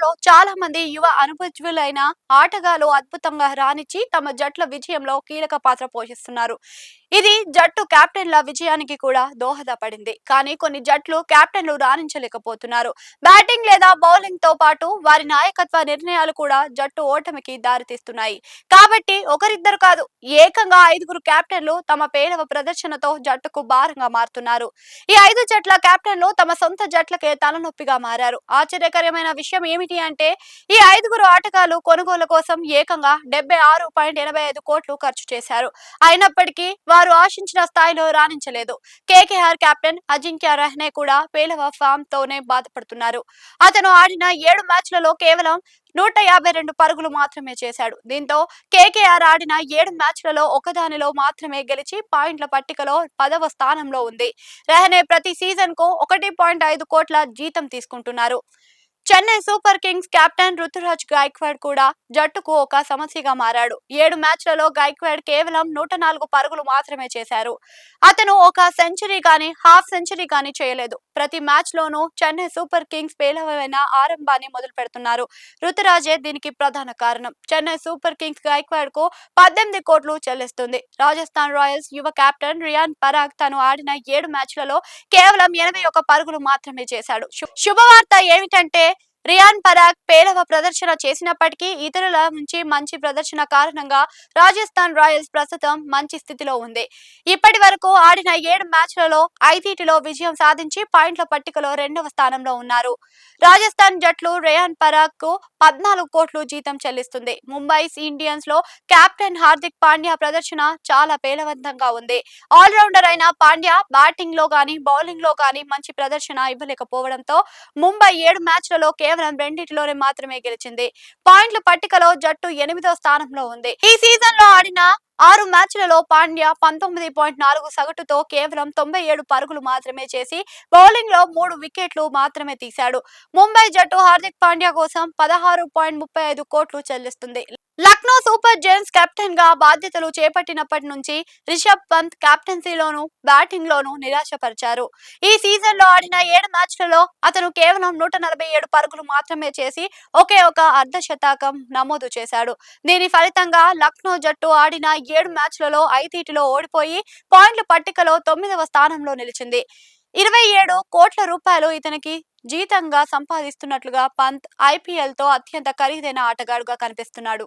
క్రికెటర్లలో చాలా మంది యువ అనుభవజ్ఞులైన ఆటగాళ్లు అద్భుతంగా రాణించి తమ జట్ల విజయంలో కీలక పాత్ర పోషిస్తున్నారు. ఇది జట్టు కెప్టెన్ల విజయానికి కూడా దోహదపడింది. కానీ కొన్ని జట్లు కెప్టెన్లు రాణించలేకపోతున్నారు. బ్యాటింగ్ లేదా బౌలింగ్ తో పాటు వారి నాయకత్వ నిర్ణయాలు కూడా జట్టు ఓటమికి దారితీస్తున్నాయి. కాబట్టి ఒకరిద్దరు కాదు, ఏకంగా ఐదుగురు కెప్టెన్లు తమ పేలవ ప్రదర్శనతో జట్టుకు భారంగా మారుతున్నారు. ఈ ఐదు జట్ల కెప్టెన్లు తమ సొంత జట్లకే తలనొప్పిగా మారారు. ఆశ్చర్యకరమైన విషయం ఏమిటి అంటే ఈ ఐదుగురు ఆటగాళ్లు కొనుగోలు కోసం ఏకంగా 76.85 కోట్లు ఖర్చు చేశారు. అయినప్పటికీ వారు ఆశించిన స్థాయిలో రాణించలేదు. కేకేఆర్ కెప్టెన్ అజింక్య రహానే కూడా పేలవ ఫామ్ తోనే బాధపడుతున్నారు. అతను ఆడిన 7 మ్యాచ్లలో కేవలం 152 పరుగులు మాత్రమే చేశాడు. దీంతో కేకేఆర్ ఆడిన 7 మ్యాచ్లలో ఒకదానిలో మాత్రమే గెలిచి పాయింట్ల పట్టికలో 10వ స్థానంలో ఉంది. రహానే ప్రతి సీజన్ కు 1.5 కోట్ల జీతం తీసుకుంటున్నారు. Chennai Super Kings captain Ruturaj Gaikwad కూడా జట్టుకు ఒక సమస్యగా మారాడు. 7 మ్యాచ్లలో గైక్వాడ్ కేవలం 104 పరుగులు మాత్రమే చేశారు. అతను ఒక సెంచరీ గాని హాఫ్ సెంచరీ గాని చేయలేదు. ప్రతి మ్యాచ్ లోనూ చెన్నై సూపర్ కింగ్స్ పేలవమైన ఆరంభాన్ని మొదలు పెడుతున్నారు. రుతురాజే దీనికి ప్రధాన కారణం. చెన్నై సూపర్ కింగ్స్ గైక్వాడ్ కు 18 కోట్లు చెల్లిస్తుంది. రాజస్థాన్ రాయల్స్ యువ కెప్టెన్ రియాన్ పరాగ్ తను ఆడిన 7 మ్యాచ్లలో కేవలం 81 పరుగులు మాత్రమే చేశాడు. శుభవార్త ఏమిటంటే రియాన్ పరాగ్ పేలవ ప్రదర్శన చేసినప్పటికీ ఇతరుల నుంచి మంచి ప్రదర్శన కారణంగా రాజస్థాన్ రాయల్స్ ప్రస్తుతం మంచి స్థితిలో ఉంది. ఇప్పటి వరకు ఆడిన 7 మ్యాచ్లలో 5టిలో విజయం సాధించి పాయింట్ల పట్టికలో 2వ స్థానంలో ఉన్నారు. రాజస్థాన్ జట్లు రియాన్ పరాగ్ కు 14 కోట్లు జీతం చెల్లిస్తుంది. ముంబై ఇండియన్స్ లో కెప్టెన్ హార్దిక్ పాండ్యా ప్రదర్శన చాలా పేలవంతంగా ఉంది. ఆల్రౌండర్ అయిన పాండ్యా బ్యాటింగ్ లో గానీ బౌలింగ్ లో గానీ మంచి ప్రదర్శన ఇవ్వలేకపోవడంతో ముంబై 7 మ్యాచ్లలో కేవలం 2టిలోనే మాత్రమే గెలిచింది. పాయింట్ల పట్టికలో జట్టు 8వ స్థానంలో ఉంది. ఈ సీజన్ లో ఆడిన 6 మ్యాచ్లలో పాండ్యా 19.4 సగటుతో కేవలం 97 పరుగులు మాత్రమే చేసి బౌలింగ్ లో 3 వికెట్లు మాత్రమే తీశాడు. ముంబై జట్టు హార్దిక్ పాండ్యా కోసం 16.35 కోట్లు చెల్లిస్తుంది. లక్నో సూపర్ జైంట్స్ కెప్టెన్ గా బాధ్యతలు చేపట్టినప్పటి నుంచి రిషబ్ పంత్ కెప్టెన్సీలోను బ్యాటింగ్ లోను నిరాశపరిచారు. ఈ సీజన్ లో ఆడిన 7 మ్యాచ్లలో అతను కేవలం 147 పరుగులు మాత్రమే చేసి ఒకే ఒక అర్ధ శతకం నమోదు చేశాడు. దీని ఫలితంగా లక్నో జట్టు ఆడిన 7 మ్యాచ్లలో 5టిలో ఓడిపోయి పాయింట్ల పట్టికలో 9వ స్థానంలో నిలిచింది. 27 కోట్ల రూపాయలు ఇతనికి జీతంగా సంపాదిస్తున్నట్లుగా పంత్ ఐపీఎల్ తో అత్యంత ఖరీదైన ఆటగాడుగా కనిపిస్తున్నాడు.